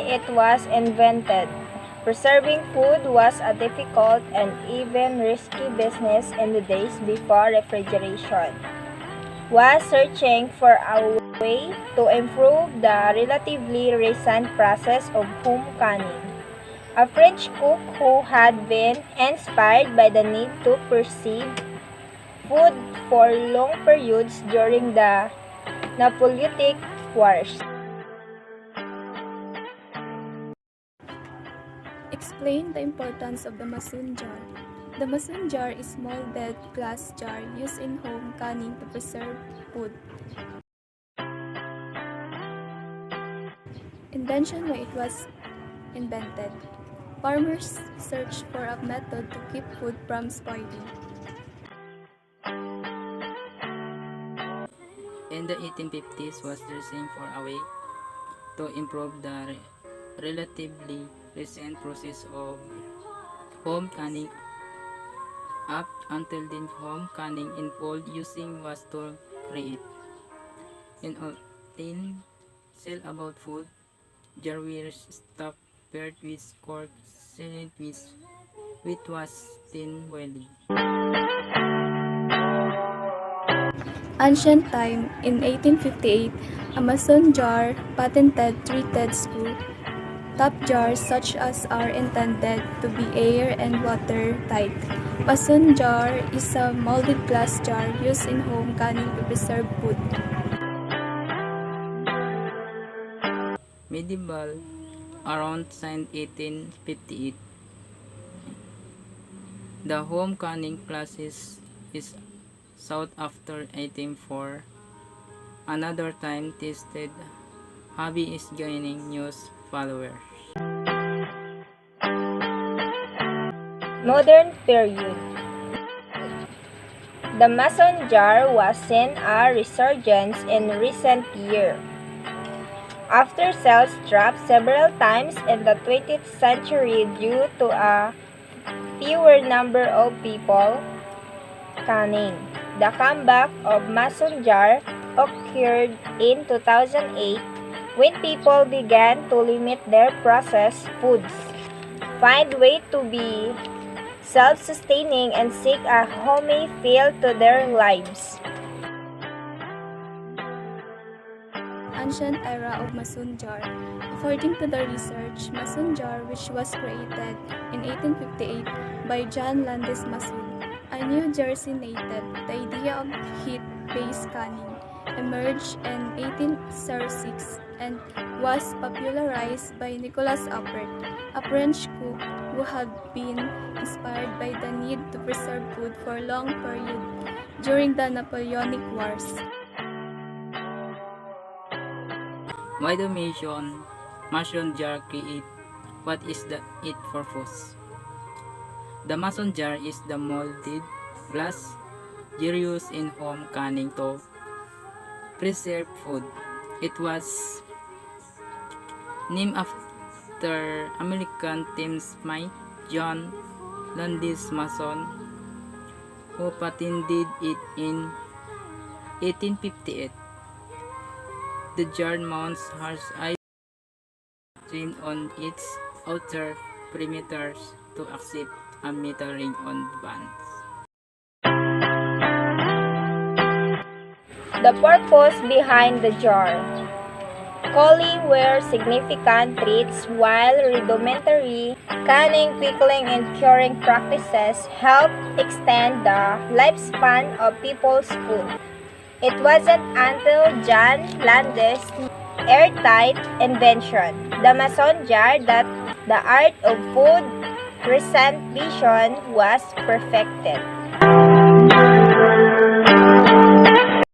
why it was invented. Preserving food was a difficult and even risky business in the days before refrigeration. Was searching for a way to improve the relatively recent process of home canning. A French cook who had been inspired by the need to preserve food for long periods during the Napoleonic Wars. Explain the importance of the mason jar. The mason jar is a molded glass jar used in home canning to preserve food. Invention why it was invented. Farmers searched for a method to keep food from spoiling. In the 1850s was searching for a way to improve the relatively recent process of home canning. Up until then, home canning involved using was to create in all tin sell about food. Jar were stuffed paired with cork sealed with which was tin welly. Ancient time, in 1858, a mason jar patented treated screw top jars such as are intended to be air and water tight. Mason jar is a molded glass jar used in home canning to preserve food. Medieval around 1858. The home canning classes is sought after 1804. Another time tested hobby is gaining new followers. Modern period. The mason jar was seen a resurgence in recent years. After sales dropped several times in the 20th century due to a fewer number of people canning. The comeback of mason jar occurred in 2008 when people began to limit their processed foods, find way to be self-sustaining, and seek a homey feel to their lives. Ancient era of mason jar. According to the research, mason jar, which was created in 1858 by John Landis Mason, a New Jersey native, the idea of heat-based canning emerged in 1806 and was popularized by Nicolas Appert, a French cook who had been inspired by the need to preserve food for a long period during the Napoleonic Wars. Why the mason jar create? What is its purpose? The mason jar is the molded glass jar used in home canning to preserve food. It was named after American tinsmith John Landis Mason, who patented it in 1858. The jar mounts harsh iron trimmed on its outer perimeters to accept a metal ring on bands. The purpose behind the jar. Culling were significant treats, while rudimentary canning, pickling, and curing practices helped extend the lifespan of people's food. It wasn't until John Landis' airtight invention, the mason jar, that the art of food preservation was perfected.